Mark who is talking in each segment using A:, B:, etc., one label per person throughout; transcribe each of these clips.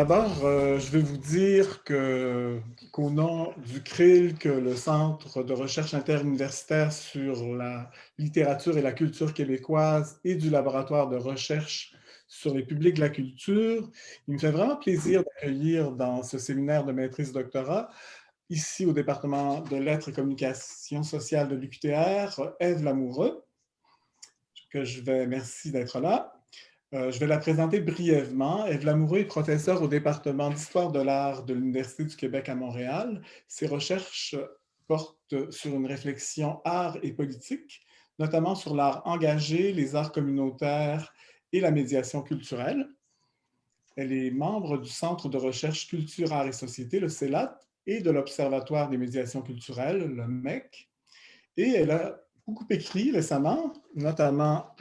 A: D'abord, je vais vous dire qu'au nom du CRILC, le Centre de recherche interuniversitaire sur la littérature et la culture québécoise, et du laboratoire de recherche sur les publics de la culture, il me fait vraiment plaisir d'accueillir dans ce séminaire de maîtrise-doctorat, ici au département de Lettres et Communication sociale de l'UQTR, Ève Lamoureux, merci d'être là. Je vais la présenter brièvement. Ève Lamoureux est professeure au département d'Histoire de l'art de l'Université du Québec à Montréal. Ses recherches portent sur une réflexion art et politique, notamment sur l'art engagé, les arts communautaires et la médiation culturelle. Elle est membre du Centre de recherche Culture, Art et Société, le CELAT, et de l'Observatoire des médiations culturelles, le MEC. Et elle a beaucoup écrit récemment, notamment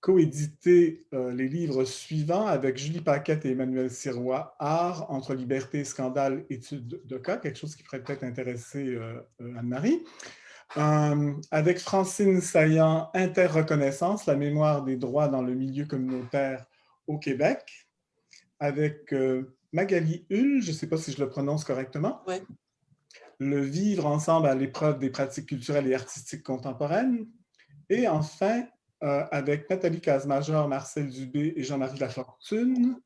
A: coédité les livres suivants avec Julie Paquette et Emmanuel Sirois, Art, entre liberté, scandale, études de cas, quelque chose qui pourrait peut-être intéresser Anne-Marie. Avec Francine Saillant, Interreconnaissance, la mémoire des droits dans le milieu communautaire au Québec. Avec Magali Hull, je ne sais pas si je le prononce correctement.
B: Oui.
A: Le vivre ensemble à l'épreuve des pratiques culturelles et artistiques contemporaines. Et enfin, avec Nathalie Casemajor, Marcel Dubé et Jean-Marie Lafortune,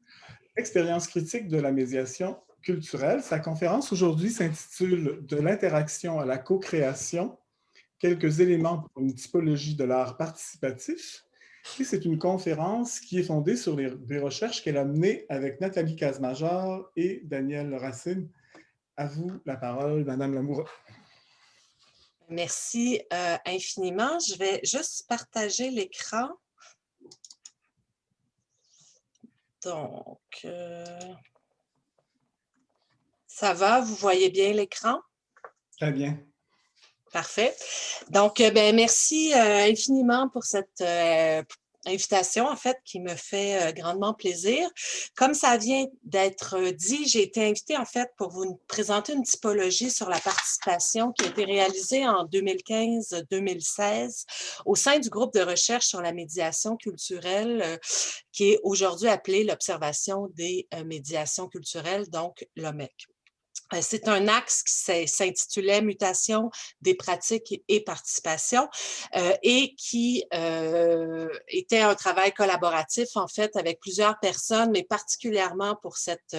A: expérience critique de la médiation culturelle. Sa conférence aujourd'hui s'intitule « De l'interaction à la co-création, quelques éléments pour une typologie de l'art participatif ». Et c'est une conférence qui est fondée sur des recherches qu'elle a menées avec Nathalie Casemajor et Daniel Racine. À vous la parole, Madame Lamoureux.
B: Merci infiniment. Je vais juste partager l'écran. Donc, ça va? Vous voyez bien l'écran?
A: Très bien.
B: Parfait. Donc, merci infiniment pour cette invitation, en fait, qui me fait grandement plaisir. Comme ça vient d'être dit, j'ai été invitée, en fait, pour vous présenter une typologie sur la participation qui a été réalisée en 2015-2016 au sein du groupe de recherche sur la médiation culturelle qui est aujourd'hui appelé l'Observation des médiations culturelles, donc l'OMEC. C'est un axe qui s'intitulait « Mutation des pratiques et participation » et qui était un travail collaboratif, en fait, avec plusieurs personnes, mais particulièrement pour cette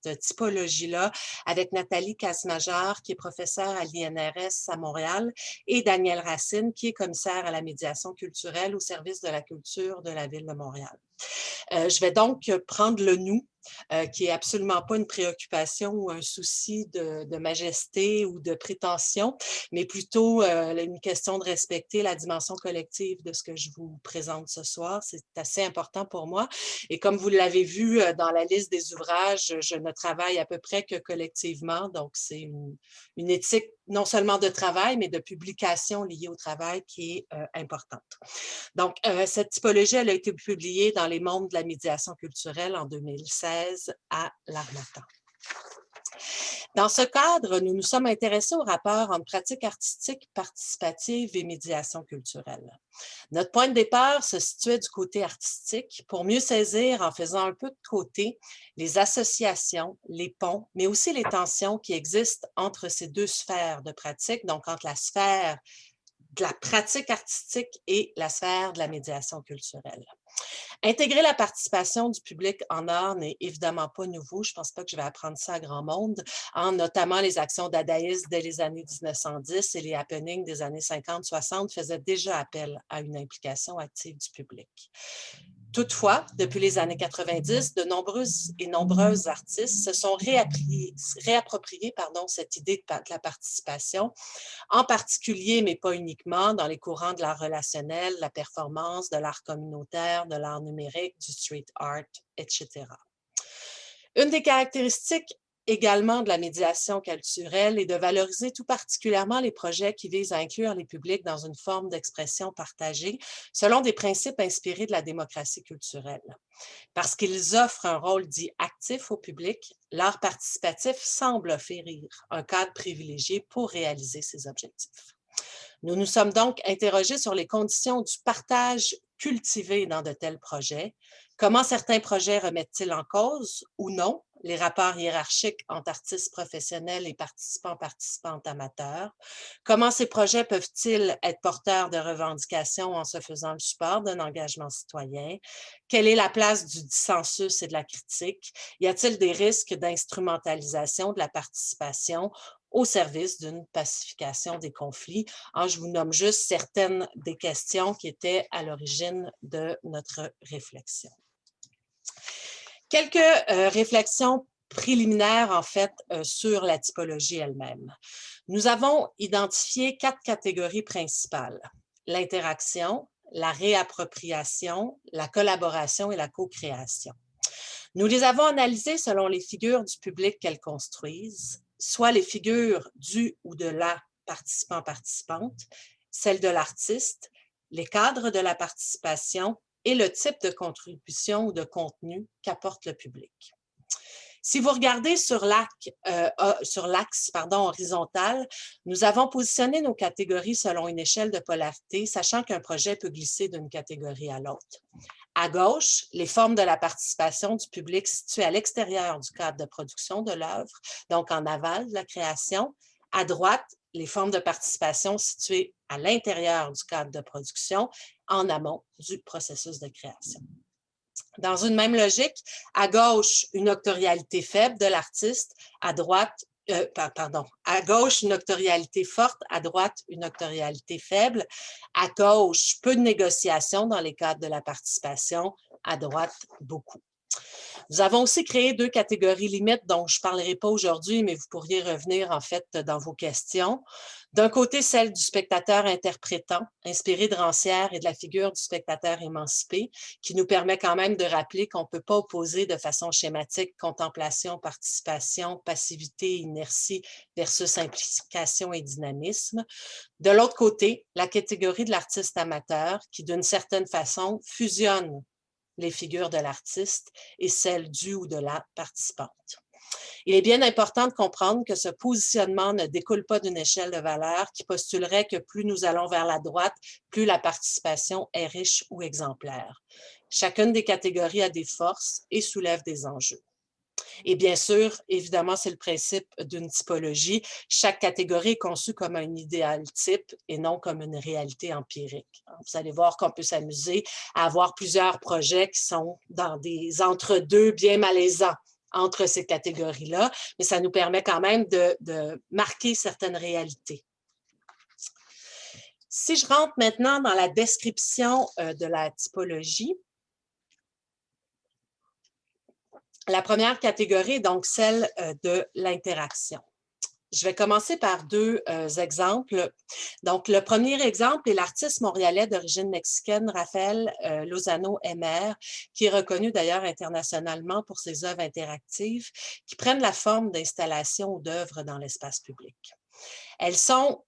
B: typologie-là, avec Nathalie Casemajor, qui est professeure à l'INRS à Montréal, et Daniel Racine, qui est commissaire à la médiation culturelle au service de la culture de la Ville de Montréal. Je vais donc prendre le « nous », qui n'est absolument pas une préoccupation ou un souci de majesté ou de prétention, mais plutôt une question de respecter la dimension collective de ce que je vous présente ce soir. C'est assez important pour moi. Et comme vous l'avez vu dans la liste des ouvrages, je ne travaille à peu près que collectivement, donc c'est une éthique non seulement de travail, mais de publication liée au travail qui est importante. Donc, cette typologie, elle a été publiée dans les mondes de la médiation culturelle en 2016 à l'Harmattan. Dans ce cadre, nous nous sommes intéressés au rapport entre pratique artistique, participative et médiation culturelle. Notre point de départ se situait du côté artistique pour mieux saisir, en faisant un peu de côté, les associations, les ponts, mais aussi les tensions qui existent entre ces deux sphères de pratique, donc entre la sphère de la pratique artistique et la sphère de la médiation culturelle. Intégrer la participation du public en art n'est évidemment pas nouveau. Je ne pense pas que je vais apprendre ça à grand monde, notamment les actions dadaïstes dès les années 1910 et les happenings des années 50-60 faisaient déjà appel à une implication active du public. Toutefois, depuis les années 90, de nombreux artistes se sont réappropriés cette idée de la participation, en particulier, mais pas uniquement, dans les courants de l'art relationnel, de la performance, de l'art communautaire, de l'art numérique, du street art, etc. Une des caractéristiques également de la médiation culturelle est de valoriser tout particulièrement les projets qui visent à inclure les publics dans une forme d'expression partagée selon des principes inspirés de la démocratie culturelle. Parce qu'ils offrent un rôle dit actif au public, l'art participatif semble offrir un cadre privilégié pour réaliser ces objectifs. Nous nous sommes donc interrogés sur les conditions du partage cultivé dans de tels projets, Comment certains projets remettent-ils en cause ou non les rapports hiérarchiques entre artistes professionnels et participantes amateurs? Comment ces projets peuvent-ils être porteurs de revendications en se faisant le support d'un engagement citoyen? Quelle est la place du dissensus et de la critique? Y a-t-il des risques d'instrumentalisation de la participation au service d'une pacification des conflits? Je vous nomme juste certaines des questions qui étaient à l'origine de notre réflexion. Quelques réflexions préliminaires, en fait, sur la typologie elle-même. Nous avons identifié 4 catégories principales: l'interaction, la réappropriation, la collaboration et la co-création. Nous les avons analysées selon les figures du public qu'elles construisent, soit les figures du ou de la participant-participante, celles de l'artiste, les cadres de la participation et le type de contribution ou de contenu qu'apporte le public. Si vous regardez sur l'axe horizontal, nous avons positionné nos catégories selon une échelle de polarité, sachant qu'un projet peut glisser d'une catégorie à l'autre. À gauche, les formes de la participation du public situées à l'extérieur du cadre de production de l'œuvre, donc en aval de la création. À droite, les formes de participation situées à l'intérieur du cadre de production, en amont du processus de création. Dans une même logique, à gauche, une octorialité faible de l'artiste, à droite, à gauche, une octorialité forte, à droite, une octorialité faible. À gauche, peu de négociations dans les cadres de la participation, à droite, beaucoup. Nous avons aussi créé 2 catégories limites dont je ne parlerai pas aujourd'hui, mais vous pourriez revenir en fait dans vos questions. D'un côté, celle du spectateur interprétant, inspiré de Rancière et de la figure du spectateur émancipé, qui nous permet quand même de rappeler qu'on ne peut pas opposer de façon schématique contemplation, participation, passivité, inertie versus implication et dynamisme. De l'autre côté, la catégorie de l'artiste amateur, qui d'une certaine façon fusionne les figures de l'artiste et celles du ou de la participante. Il est bien important de comprendre que ce positionnement ne découle pas d'une échelle de valeur qui postulerait que plus nous allons vers la droite, plus la participation est riche ou exemplaire. Chacune des catégories a des forces et soulève des enjeux. Et bien sûr, évidemment, c'est le principe d'une typologie. Chaque catégorie est conçue comme un idéal type et non comme une réalité empirique. Vous allez voir qu'on peut s'amuser à avoir plusieurs projets qui sont dans des entre-deux bien malaisants entre ces catégories-là, mais ça nous permet quand même de marquer certaines réalités. Si je rentre maintenant dans la description de la typologie, la première catégorie est donc celle de l'interaction. Je vais commencer par 2 exemples. Donc, le premier exemple est l'artiste montréalais d'origine mexicaine, Raphaël Lozano-Emer, qui est reconnu d'ailleurs internationalement pour ses œuvres interactives qui prennent la forme d'installations ou d'œuvres dans l'espace public. Elles sont,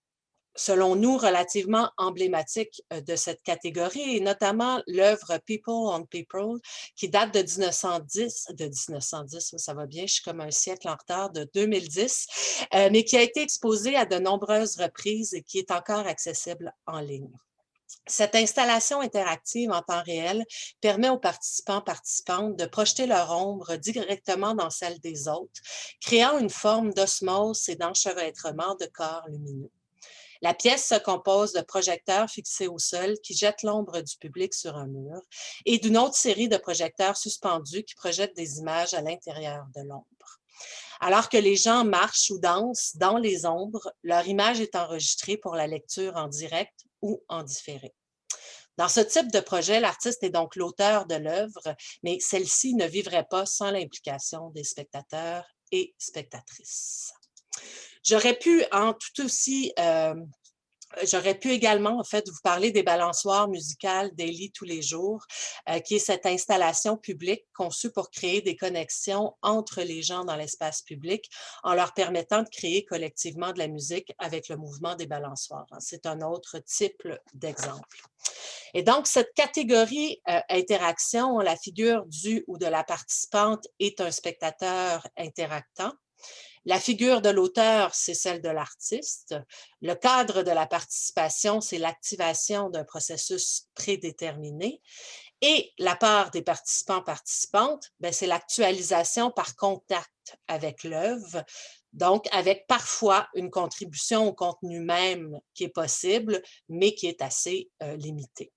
B: selon nous, relativement emblématique de cette catégorie, et notamment l'œuvre People on People, qui date de 1910, ça va bien, je suis comme un siècle en retard, de 2010, mais qui a été exposée à de nombreuses reprises et qui est encore accessible en ligne. Cette installation interactive en temps réel permet aux participantes de projeter leur ombre directement dans celle des autres, créant une forme d'osmose et d'enchevêtrement de corps lumineux. La pièce se compose de projecteurs fixés au sol qui jettent l'ombre du public sur un mur et d'une autre série de projecteurs suspendus qui projettent des images à l'intérieur de l'ombre. Alors que les gens marchent ou dansent dans les ombres, leur image est enregistrée pour la lecture en direct ou en différé. Dans ce type de projet, l'artiste est donc l'auteur de l'œuvre, mais celle-ci ne vivrait pas sans l'implication des spectateurs et spectatrices. J'aurais pu également, en fait, vous parler des balançoires musicales Daily tous les jours, qui est cette installation publique conçue pour créer des connexions entre les gens dans l'espace public en leur permettant de créer collectivement de la musique avec le mouvement des balançoires. C'est un autre type d'exemple. Et donc, cette catégorie interaction, la figure du ou de la participante est un spectateur interactant. La figure de l'auteur, c'est celle de l'artiste. Le cadre de la participation, c'est l'activation d'un processus prédéterminé. Et la part des participants-participantes, c'est l'actualisation par contact avec l'œuvre, donc avec parfois une contribution au contenu même qui est possible, mais qui est assez limitée.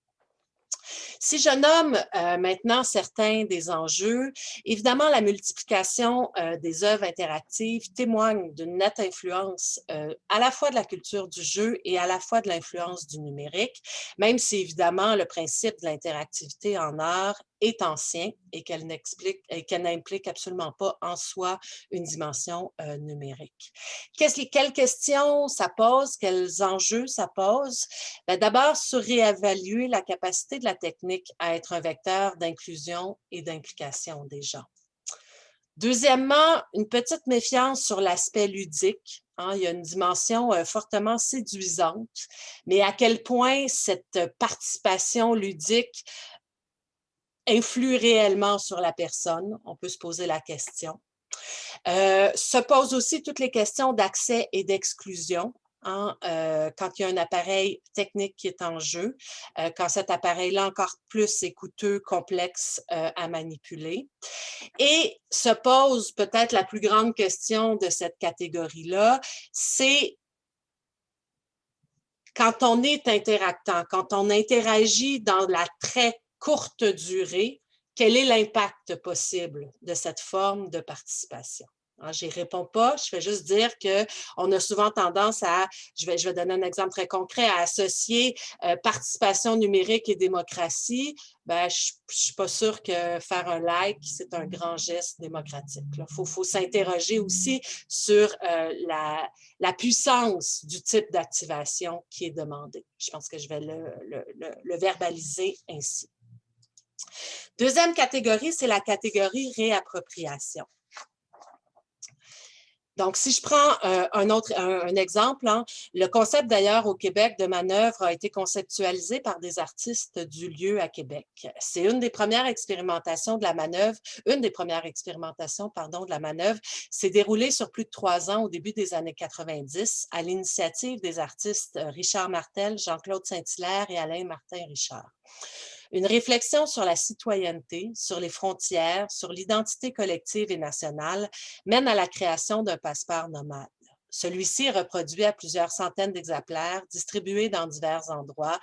B: Si je nomme maintenant certains des enjeux, évidemment, la multiplication des œuvres interactives témoigne d'une nette influence à la fois de la culture du jeu et à la fois de l'influence du numérique, même si évidemment le principe de l'interactivité en art est ancien et qu'elle n'implique absolument pas en soi une dimension numérique. Quelles questions ça pose? Quels enjeux ça pose? D'abord, sur réévaluer la capacité de la technique à être un vecteur d'inclusion et d'implication des gens. Deuxièmement, une petite méfiance sur l'aspect ludique. Il y a une dimension fortement séduisante, mais à quel point cette participation ludique influe réellement sur la personne? On peut se poser la question. Se posent aussi toutes les questions d'accès et d'exclusion. Quand il y a un appareil technique qui est en jeu, quand cet appareil-là encore plus est coûteux, complexe à manipuler. Et se pose peut-être la plus grande question de cette catégorie-là, c'est quand on est interactant, quand on interagit dans la très courte durée, quel est l'impact possible de cette forme de participation? Je n'y réponds pas, je vais juste dire qu'on a souvent tendance à, je vais donner un exemple très concret, à associer participation numérique et démocratie. Je ne suis pas sûre que faire un like, c'est un grand geste démocratique. Il faut s'interroger aussi sur la puissance du type d'activation qui est demandée. Je pense que je vais le verbaliser ainsi. Deuxième catégorie, c'est la catégorie réappropriation. Donc, si je prends un exemple, le concept d'ailleurs au Québec de manœuvre a été conceptualisé par des artistes du lieu à Québec. C'est une des premières expérimentations de la manœuvre, s'est déroulée sur plus de 3 ans au début des années 90 à l'initiative des artistes Richard Martel, Jean-Claude Saint-Hilaire et Alain Martin-Richard. Une réflexion sur la citoyenneté, sur les frontières, sur l'identité collective et nationale mène à la création d'un passeport nomade. Celui-ci est reproduit à plusieurs centaines d'exemplaires distribués dans divers endroits,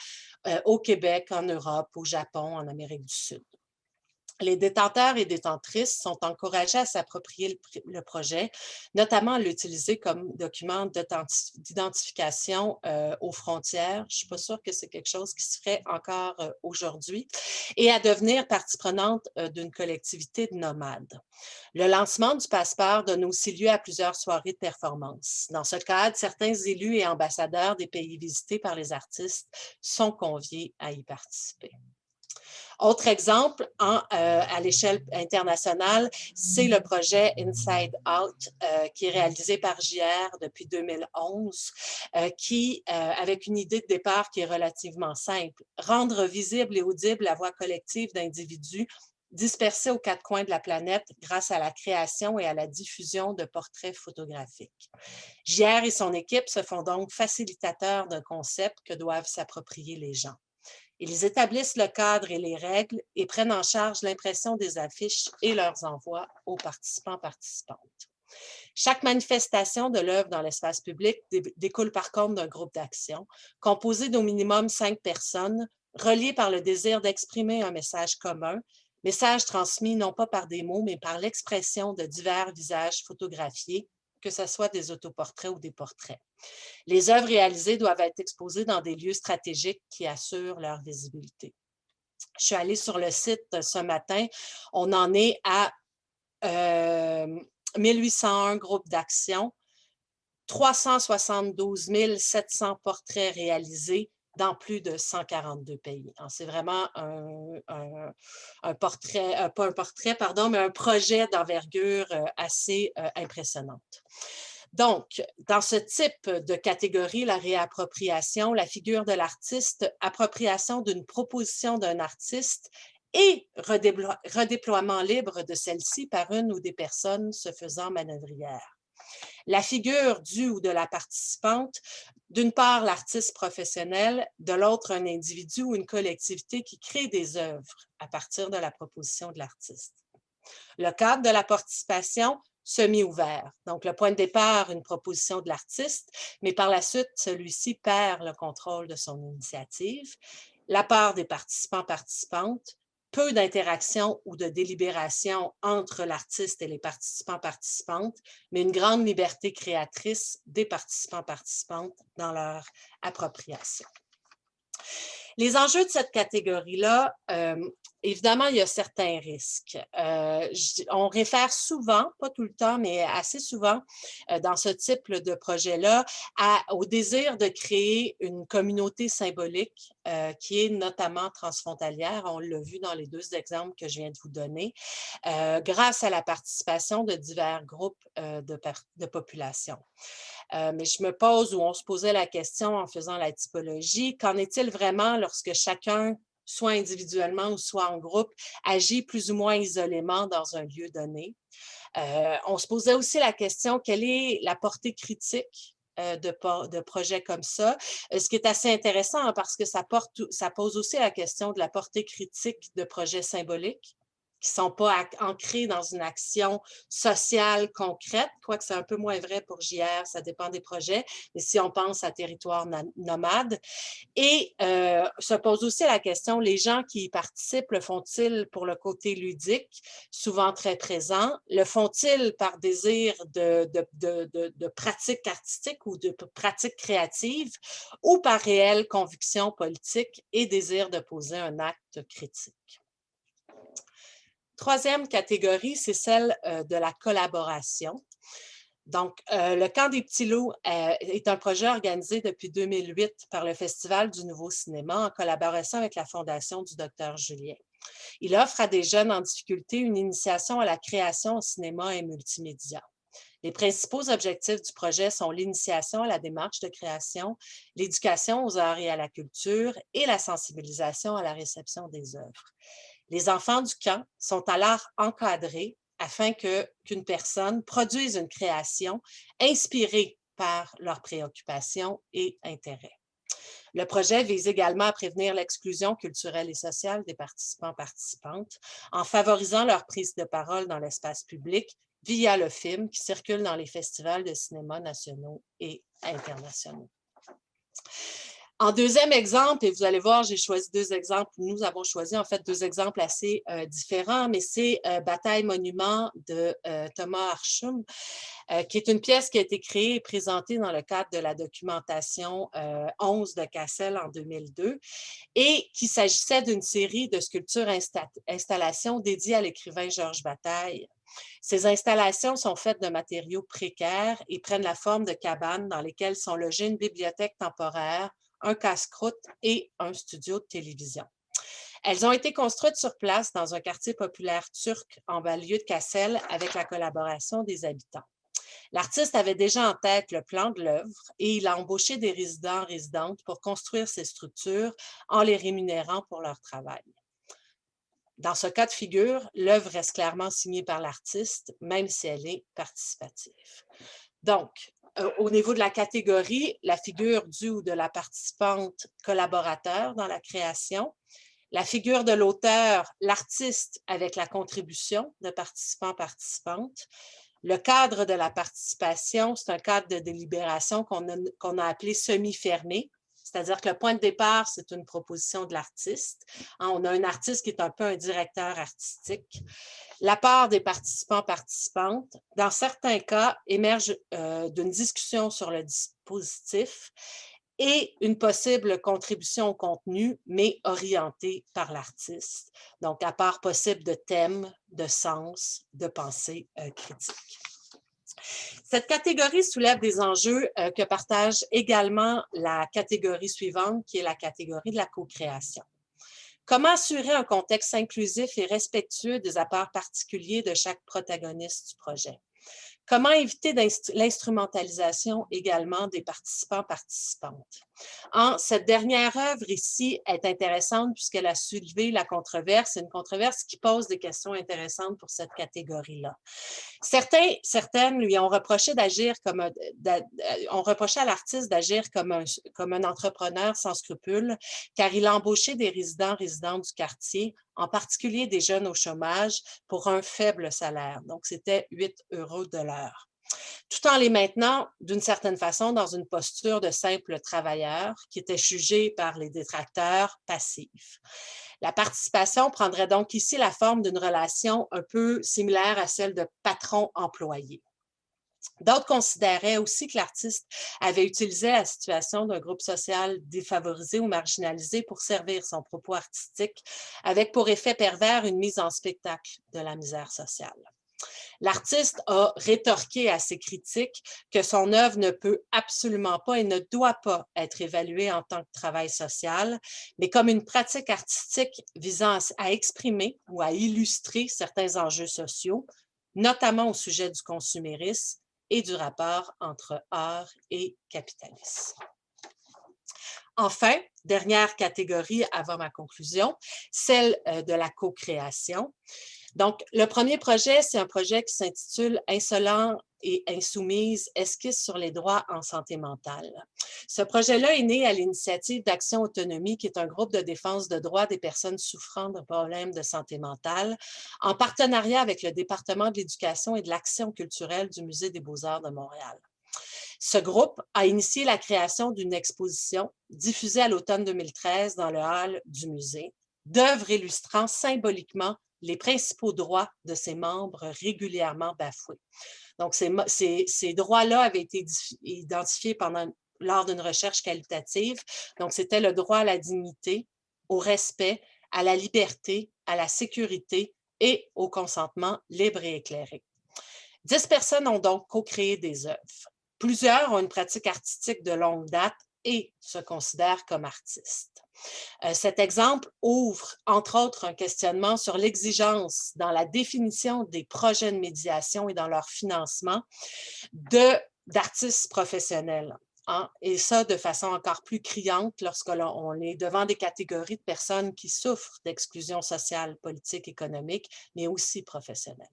B: au Québec, en Europe, au Japon, en Amérique du Sud. Les détenteurs et détentrices sont encouragés à s'approprier le projet, notamment à l'utiliser comme document d'identification aux frontières. Je ne suis pas sûre que c'est quelque chose qui se ferait encore aujourd'hui, et à devenir partie prenante d'une collectivité de nomades. Le lancement du passeport donne aussi lieu à plusieurs soirées de performance. Dans ce cadre, certains élus et ambassadeurs des pays visités par les artistes sont conviés à y participer. Autre exemple, à l'échelle internationale, c'est le projet Inside Out qui est réalisé par JR depuis 2011, avec une idée de départ qui est relativement simple, rendre visible et audible la voix collective d'individus dispersés aux 4 coins de la planète grâce à la création et à la diffusion de portraits photographiques. JR et son équipe se font donc facilitateurs d'un concept que doivent s'approprier les gens. Ils établissent le cadre et les règles et prennent en charge l'impression des affiches et leurs envois aux participants-participantes. Chaque manifestation de l'œuvre dans l'espace public découle par contre d'un groupe d'action composé d'au minimum 5 personnes, reliées par le désir d'exprimer un message commun, message transmis non pas par des mots, mais par l'expression de divers visages photographiés, que ce soit des autoportraits ou des portraits. Les œuvres réalisées doivent être exposées dans des lieux stratégiques qui assurent leur visibilité. Je suis allée sur le site ce matin. On en est à 1801 groupes d'action, 372 700 portraits réalisés dans plus de 142 pays. C'est vraiment un projet d'envergure assez impressionnante. Donc, dans ce type de catégorie, la réappropriation, la figure de l'artiste, appropriation d'une proposition d'un artiste et redéploiement libre de celle-ci par une ou des personnes se faisant manœuvrières. La figure du ou de la participante, d'une part l'artiste professionnel, de l'autre un individu ou une collectivité qui crée des œuvres à partir de la proposition de l'artiste. Le cadre de la participation, semi-ouvert. Donc, le point de départ, une proposition de l'artiste, mais par la suite, celui-ci perd le contrôle de son initiative. La part des participants-participantes, peu d'interaction ou de délibération entre l'artiste et les participants-participantes, mais une grande liberté créatrice des participants-participantes dans leur appropriation. Les enjeux de cette catégorie-là, évidemment, il y a certains risques. On réfère souvent, pas tout le temps, mais assez souvent, dans ce type de projet-là, au désir de créer une communauté symbolique qui est notamment transfrontalière. On l'a vu dans les 2 exemples que je viens de vous donner, grâce à la participation de divers groupes de population. Mais je me pose, ou on se posait la question en faisant la typologie, qu'en est-il vraiment lorsque chacun, soit individuellement ou soit en groupe, agit plus ou moins isolément dans un lieu donné? On se posait aussi la question, quelle est la portée critique de projets comme ça, ce qui est assez intéressant hein, parce que ça pose aussi la question de la portée critique de projets symboliques qui ne sont pas ancrés dans une action sociale concrète, quoique c'est un peu moins vrai pour JR, ça dépend des projets, mais si on pense à territoire nomade. Et se pose aussi la question, les gens qui y participent, le font-ils pour le côté ludique, souvent très présent? Le font-ils par désir de pratique artistique ou de pratique créative ou par réelle conviction politique et désir de poser un acte critique? Troisième catégorie, c'est celle de la collaboration. Donc, le Camp des Petits Loups est un projet organisé depuis 2008 par le Festival du Nouveau Cinéma en collaboration avec la Fondation du Dr Julien. Il offre à des jeunes en difficulté une initiation à la création au cinéma et multimédia. Les principaux objectifs du projet sont l'initiation à la démarche de création, l'éducation aux arts et à la culture et la sensibilisation à la réception des œuvres. Les enfants du camp sont alors encadrés afin qu'une personne produise une création inspirée par leurs préoccupations et intérêts. Le projet vise également à prévenir l'exclusion culturelle et sociale des participants-participantes en favorisant leur prise de parole dans l'espace public via le film qui circule dans les festivals de cinéma nationaux et internationaux. En deuxième exemple, et vous allez voir, j'ai choisi 2 exemples, nous avons choisi en fait 2 exemples assez différents, mais c'est Bataille Monument de Thomas Arshum, qui est une pièce qui a été créée et présentée dans le cadre de la documentation 11 de Cassel en 2002 et qui s'agissait d'une série de sculptures-installations dédiées à l'écrivain Georges Bataille. Ces installations sont faites de matériaux précaires et prennent la forme de cabanes dans lesquelles sont logées une bibliothèque temporaire, un casse-croûte et un studio de télévision. Elles ont été construites sur place dans un quartier populaire turc en banlieue de Cassel avec la collaboration des habitants. L'artiste avait déjà en tête le plan de l'œuvre et il a embauché des résidents-résidentes pour construire ces structures en les rémunérant pour leur travail. Dans ce cas de figure, l'œuvre reste clairement signée par l'artiste, même si elle est participative. Donc, au niveau de la catégorie, la figure du ou de la participante collaborateur dans la création, la figure de l'auteur, l'artiste avec la contribution de participants-participantes, le cadre de la participation, c'est un cadre de délibération qu'on a appelé semi-fermé, c'est-à-dire que le point de départ, c'est une proposition de l'artiste. On a un artiste qui est un peu un directeur artistique. La part des participants-participantes, dans certains cas, émerge d'une discussion sur le dispositif et une possible contribution au contenu, mais orientée par l'artiste. Donc, à part possible de thème, de sens, de pensée critique. Cette catégorie soulève des enjeux que partage également la catégorie suivante, qui est la catégorie de la co-création. Comment assurer un contexte inclusif et respectueux des apports particuliers de chaque protagoniste du projet? Comment éviter l'instrumentalisation également des participants-participantes? Cette dernière œuvre ici est intéressante puisqu'elle a soulevé la controverse, une controverse qui pose des questions intéressantes pour cette catégorie-là. Certaines lui ont reproché ont reproché à l'artiste d'agir comme un entrepreneur sans scrupules, car il a embauché des résidentes du quartier, en particulier des jeunes au chômage, pour un faible salaire. Donc, c'était 8 € de l'heure, tout en les maintenant, d'une certaine façon, dans une posture de simple travailleur qui était jugé par les détracteurs passif. La participation prendrait donc ici la forme d'une relation un peu similaire à celle de patron-employé. D'autres considéraient aussi que l'artiste avait utilisé la situation d'un groupe social défavorisé ou marginalisé pour servir son propos artistique, avec pour effet pervers une mise en spectacle de la misère sociale. L'artiste a rétorqué à ces critiques que son œuvre ne peut absolument pas et ne doit pas être évaluée en tant que travail social, mais comme une pratique artistique visant à exprimer ou à illustrer certains enjeux sociaux, notamment au sujet du consumérisme et du rapport entre art et capitalisme. Enfin, dernière catégorie avant ma conclusion, celle de la co-création. Donc, le premier projet, c'est un projet qui s'intitule « Insolent et insoumise, esquisse sur les droits en santé mentale ». Ce projet-là est né à l'initiative d'Action Autonomie, qui est un groupe de défense de droits des personnes souffrant de problèmes de santé mentale, en partenariat avec le département de l'éducation et de l'action culturelle du Musée des beaux-arts de Montréal. Ce groupe a initié la création d'une exposition diffusée à l'automne 2013 dans le hall du musée, d'œuvres illustrant symboliquement les principaux droits de ses membres régulièrement bafoués. Donc, ces droits-là avaient été identifiés lors d'une recherche qualitative. Donc, c'était le droit à la dignité, au respect, à la liberté, à la sécurité et au consentement libre et éclairé. 10 personnes ont donc co-créé des œuvres. Plusieurs ont une pratique artistique de longue date et se considèrent comme artistes. Cet exemple ouvre, entre autres, un questionnement sur l'exigence dans la définition des projets de médiation et dans leur financement d'artistes professionnels. Et ça, de façon encore plus criante lorsqu'on est devant des catégories de personnes qui souffrent d'exclusion sociale, politique, économique, mais aussi professionnelle.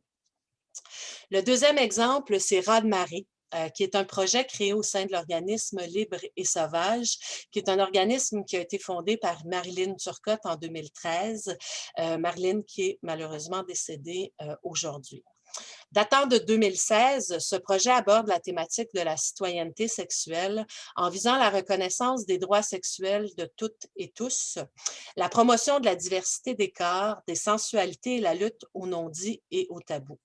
B: Le deuxième exemple, c'est Raz-de-marée, qui est un projet créé au sein de l'organisme Libre et Sauvage, qui est un organisme qui a été fondé par Marilyn Turcotte en 2013, Marilyn qui est malheureusement décédée aujourd'hui. Datant de 2016, ce projet aborde la thématique de la citoyenneté sexuelle en visant la reconnaissance des droits sexuels de toutes et tous, la promotion de la diversité des corps, des sensualités et la lutte au non-dit et au tabou.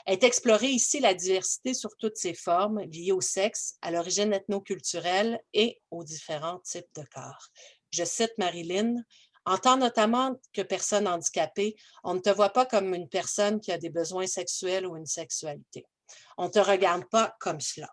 B: Est explorée ici la diversité sur toutes ses formes liées au sexe, à l'origine ethnoculturelle et aux différents types de corps. Je cite Marilyn, « En tant notamment que personne handicapée, on ne te voit pas comme une personne qui a des besoins sexuels ou une sexualité. On ne te regarde pas comme cela. »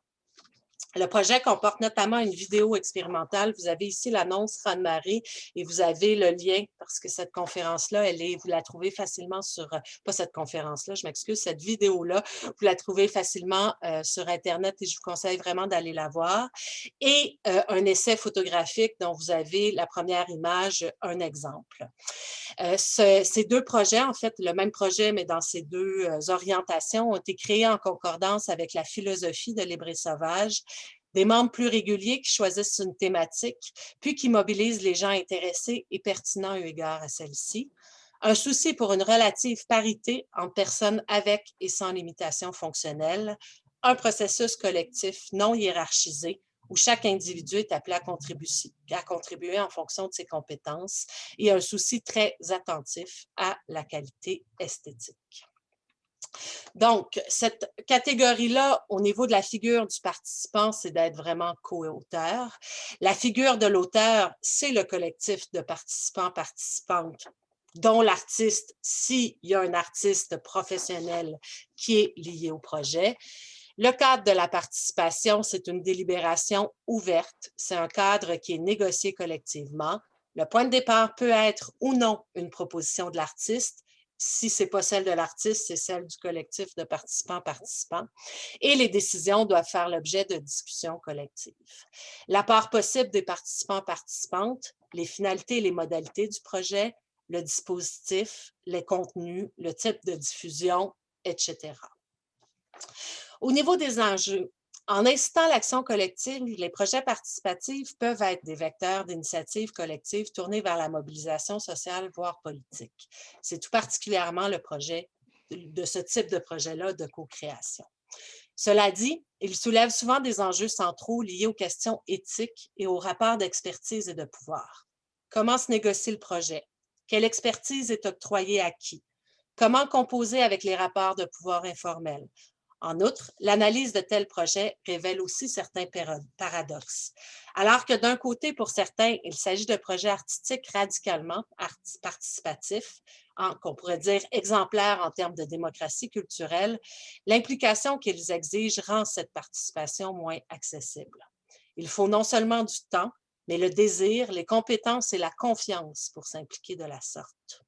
B: Le projet comporte notamment une vidéo expérimentale. Vous avez ici l'annonce Raz-de-marée et vous avez le lien parce que cette conférence-là, vous la trouvez facilement sur, pas cette conférence-là, je m'excuse, cette vidéo-là, vous la trouvez facilement sur Internet et je vous conseille vraiment d'aller la voir. Et un essai photographique dont vous avez la première image, un exemple. Ces deux projets, en fait, le même projet, mais dans ces deux orientations, ont été créés en concordance avec la philosophie de Libre et Sauvage, des membres plus réguliers qui choisissent une thématique, puis qui mobilisent les gens intéressés et pertinents eu égard à celle-ci, un souci pour une relative parité entre personnes avec et sans limitation fonctionnelle, un processus collectif non hiérarchisé, où chaque individu est appelé à contribuer en fonction de ses compétences et un souci très attentif à la qualité esthétique. Donc, cette catégorie-là, au niveau de la figure du participant, c'est d'être vraiment co-auteur. La figure de l'auteur, c'est le collectif de participants-participantes dont l'artiste, s'il y a un artiste professionnel qui est lié au projet. Le cadre de la participation, c'est une délibération ouverte. C'est un cadre qui est négocié collectivement. Le point de départ peut être ou non une proposition de l'artiste. Si ce n'est pas celle de l'artiste, c'est celle du collectif de participants-participants. Et les décisions doivent faire l'objet de discussions collectives. L'apport possible des participants-participantes, les finalités et les modalités du projet, le dispositif, les contenus, le type de diffusion, etc. Au niveau des enjeux, en incitant l'action collective, les projets participatifs peuvent être des vecteurs d'initiatives collectives tournés vers la mobilisation sociale, voire politique. C'est tout particulièrement le projet de ce type de projet-là de co-création. Cela dit, il soulève souvent des enjeux centraux liés aux questions éthiques et aux rapports d'expertise et de pouvoir. Comment se négocie le projet? Quelle expertise est octroyée à qui? Comment composer avec les rapports de pouvoir informels? En outre, l'analyse de tels projets révèle aussi certains paradoxes. Alors que d'un côté, pour certains, il s'agit de projets artistiques radicalement participatifs, qu'on pourrait dire exemplaires en termes de démocratie culturelle, l'implication qu'ils exigent rend cette participation moins accessible. Il faut non seulement du temps, mais le désir, les compétences et la confiance pour s'impliquer de la sorte.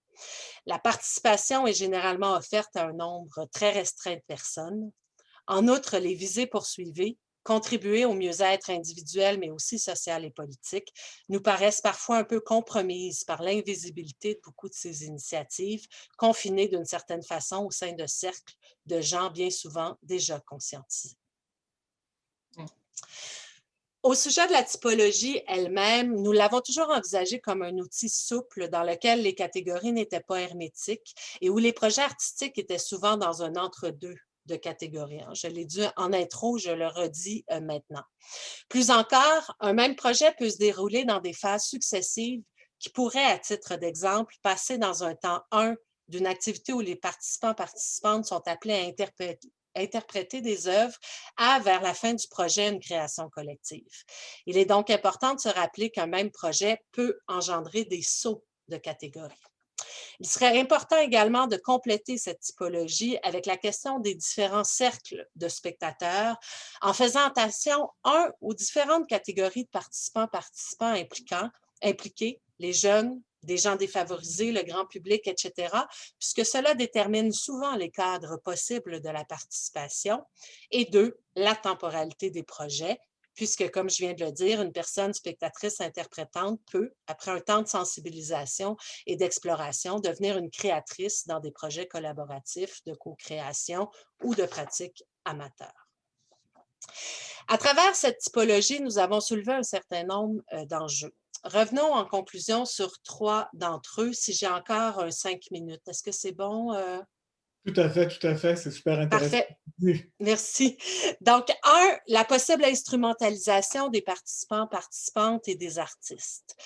B: La participation est généralement offerte à un nombre très restreint de personnes. En outre, les visées poursuivies, contribuer au mieux-être individuel, mais aussi social et politique, nous paraissent parfois un peu compromises par l'invisibilité de beaucoup de ces initiatives, confinées d'une certaine façon au sein de cercles de gens bien souvent déjà conscientisés. Au sujet de la typologie elle-même, nous l'avons toujours envisagée comme un outil souple dans lequel les catégories n'étaient pas hermétiques et où les projets artistiques étaient souvent dans un entre-deux de catégories. Je l'ai dit en intro, je le redis maintenant. Plus encore, un même projet peut se dérouler dans des phases successives qui pourraient, à titre d'exemple, passer dans un temps 1 d'une activité où les participants-participantes sont appelés à interpréter des œuvres vers la fin du projet une création collective. Il est donc important de se rappeler qu'un même projet peut engendrer des sauts de catégories. Il serait important également de compléter cette typologie avec la question des différents cercles de spectateurs en faisant attention, aux différentes catégories de participants impliqués, les jeunes, des gens défavorisés, le grand public, etc., puisque cela détermine souvent les cadres possibles de la participation, et 2, la temporalité des projets, puisque, comme je viens de le dire, une personne spectatrice interprétante peut, après un temps de sensibilisation et d'exploration, devenir une créatrice dans des projets collaboratifs de co-création ou de pratiques amateurs. À travers cette typologie, nous avons soulevé un certain nombre d'enjeux. Revenons en conclusion sur 3 d'entre eux, si j'ai encore 5 minutes. Est-ce que c'est bon?
A: Tout à fait, c'est super intéressant.
B: Parfait. Merci. Donc, 1, la possible instrumentalisation des participants, participantes et des artistes.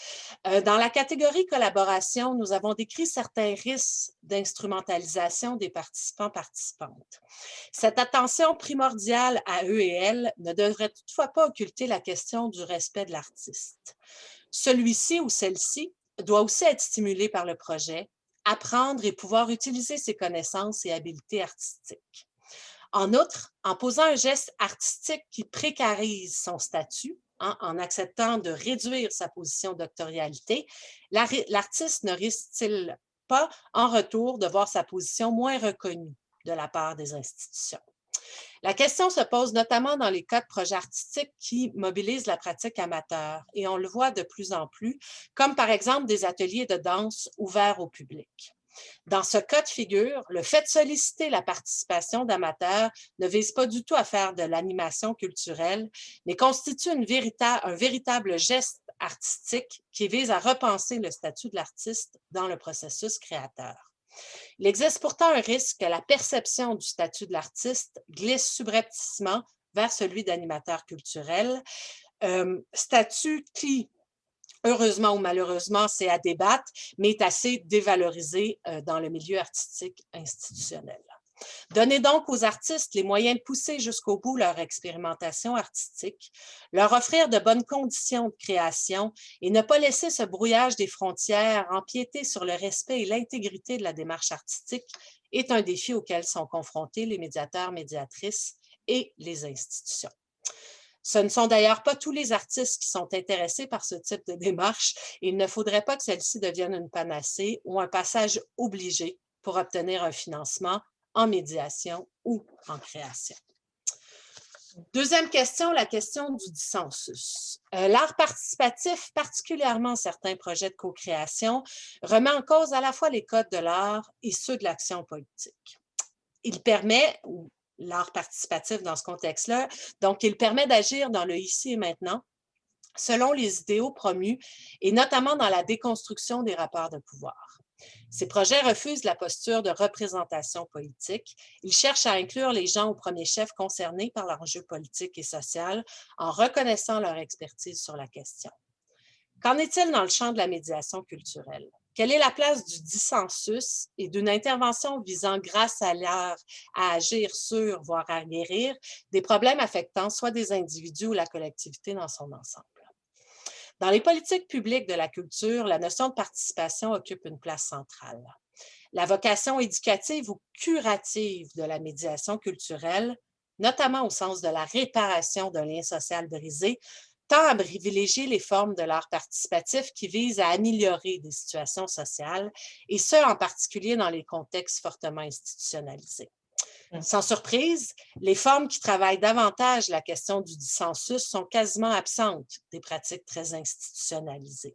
B: Dans la catégorie collaboration, nous avons décrit certains risques d'instrumentalisation des participants, participantes. Cette attention primordiale à eux et elles ne devrait toutefois pas occulter la question du respect de l'artiste. Celui-ci ou celle-ci doit aussi être stimulé par le projet, apprendre et pouvoir utiliser ses connaissances et habiletés artistiques. En outre, en posant un geste artistique qui précarise son statut, en acceptant de réduire sa position doctorialité, l'artiste ne risque-t-il pas, en retour, de voir sa position moins reconnue de la part des institutions? La question se pose notamment dans les cas de projets artistiques qui mobilisent la pratique amateur, et on le voit de plus en plus, comme par exemple des ateliers de danse ouverts au public. Dans ce cas de figure, le fait de solliciter la participation d'amateurs ne vise pas du tout à faire de l'animation culturelle, mais constitue un véritable geste artistique qui vise à repenser le statut de l'artiste dans le processus créateur. Il existe pourtant un risque que la perception du statut de l'artiste glisse subrepticement vers celui d'animateur culturel, statut qui, heureusement ou malheureusement, c'est à débattre, mais est assez dévalorisé dans le milieu artistique institutionnel. Donnez donc aux artistes les moyens de pousser jusqu'au bout leur expérimentation artistique, leur offrir de bonnes conditions de création et ne pas laisser ce brouillage des frontières empiéter sur le respect et l'intégrité de la démarche artistique est un défi auquel sont confrontés les médiateurs, médiatrices et les institutions. Ce ne sont d'ailleurs pas tous les artistes qui sont intéressés par ce type de démarche et il ne faudrait pas que celle-ci devienne une panacée ou un passage obligé pour obtenir un financement en médiation ou en création. Deuxième question, la question du dissensus. L'art participatif, particulièrement certains projets de co-création, remet en cause à la fois les codes de l'art et ceux de l'action politique. Il permet, ou l'art participatif dans ce contexte-là, donc il permet d'agir dans le ici et maintenant, selon les idéaux promus et notamment dans la déconstruction des rapports de pouvoir. Ces projets refusent la posture de représentation politique. Ils cherchent à inclure les gens au premier chef concernés par l'enjeu politique et social en reconnaissant leur expertise sur la question. Qu'en est-il dans le champ de la médiation culturelle? Quelle est la place du dissensus et d'une intervention visant, grâce à l'art, à agir sur, voire à guérir, des problèmes affectant soit des individus ou la collectivité dans son ensemble? Dans les politiques publiques de la culture, la notion de participation occupe une place centrale. La vocation éducative ou curative de la médiation culturelle, notamment au sens de la réparation d'un lien social brisé, tend à privilégier les formes de l'art participatif qui visent à améliorer des situations sociales, et ce, en particulier dans les contextes fortement institutionnalisés. Sans surprise, les formes qui travaillent davantage la question du dissensus sont quasiment absentes des pratiques très institutionnalisées.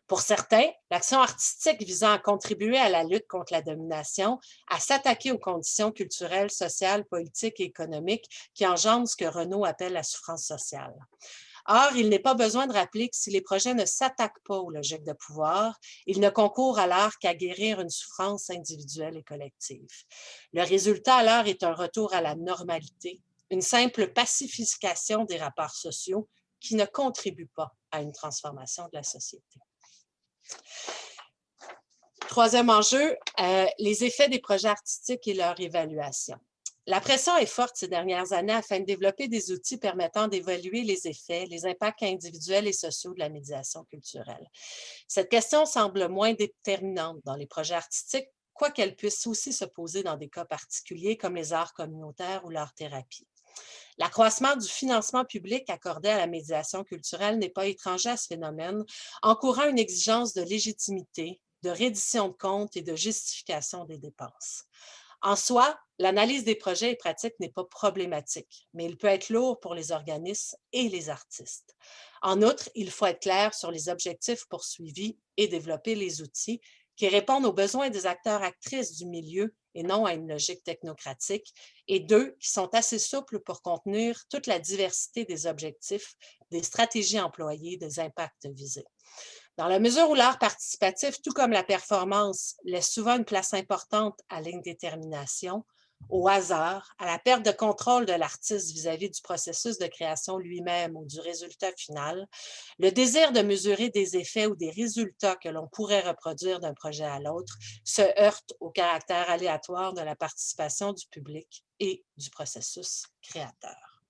B: Pour certains, l'action artistique visant à contribuer à la lutte contre la domination, à s'attaquer aux conditions culturelles, sociales, politiques et économiques qui engendrent ce que Renaud appelle la souffrance sociale. Or, il n'est pas besoin de rappeler que si les projets ne s'attaquent pas aux logiques de pouvoir, ils ne concourent à l'art qu'à guérir une souffrance individuelle et collective. Le résultat alors est un retour à la normalité, une simple pacification des rapports sociaux qui ne contribue pas à une transformation de la société. Troisième enjeu, les effets des projets artistiques et leur évaluation. La pression est forte ces dernières années afin de développer des outils permettant d'évaluer les effets, les impacts individuels et sociaux de la médiation culturelle. Cette question semble moins déterminante dans les projets artistiques, quoiqu'elle puisse aussi se poser dans des cas particuliers comme les arts communautaires ou l'art-thérapie. L'accroissement du financement public accordé à la médiation culturelle n'est pas étranger à ce phénomène, encourant une exigence de légitimité, de reddition de comptes et de justification des dépenses. En soi, l'analyse des projets et pratiques n'est pas problématique, mais il peut être lourd pour les organismes et les artistes. En outre, il faut être clair sur les objectifs poursuivis et développer les outils qui répondent aux besoins des acteurs-actrices du milieu et non à une logique technocratique, et deux, qui sont assez souples pour contenir toute la diversité des objectifs, des stratégies employées, des impacts visés. Dans la mesure où l'art participatif, tout comme la performance, laisse souvent une place importante à l'indétermination, au hasard, à la perte de contrôle de l'artiste vis-à-vis du processus de création lui-même ou du résultat final, le désir de mesurer des effets ou des résultats que l'on pourrait reproduire d'un projet à l'autre se heurte au caractère aléatoire de la participation du public et du processus créateur.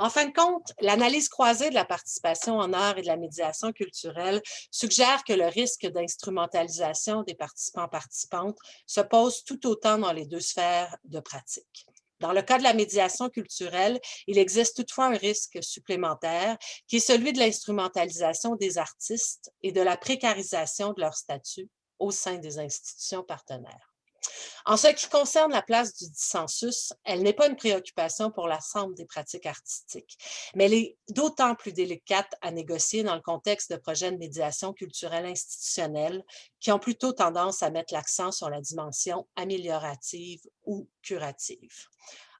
B: En fin de compte, l'analyse croisée de la participation en art et de la médiation culturelle suggère que le risque d'instrumentalisation des participants-participantes se pose tout autant dans les deux sphères de pratique. Dans le cas de la médiation culturelle, il existe toutefois un risque supplémentaire qui est celui de l'instrumentalisation des artistes et de la précarisation de leur statut au sein des institutions partenaires. En ce qui concerne la place du dissensus, elle n'est pas une préoccupation pour l'ensemble des pratiques artistiques, mais elle est d'autant plus délicate à négocier dans le contexte de projets de médiation culturelle institutionnelle qui ont plutôt tendance à mettre l'accent sur la dimension améliorative ou curative.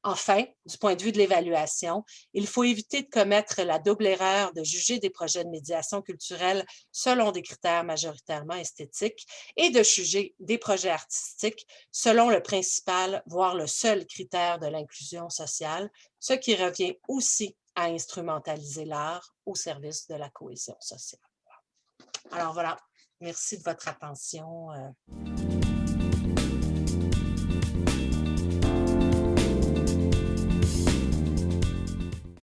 B: Enfin, du point de vue de l'évaluation, il faut éviter de commettre la double erreur de juger des projets de médiation culturelle selon des critères majoritairement esthétiques et de juger des projets artistiques selon le principal, voire le seul critère de l'inclusion sociale, ce qui revient aussi à instrumentaliser l'art au service de la cohésion sociale. Alors voilà, merci de votre attention.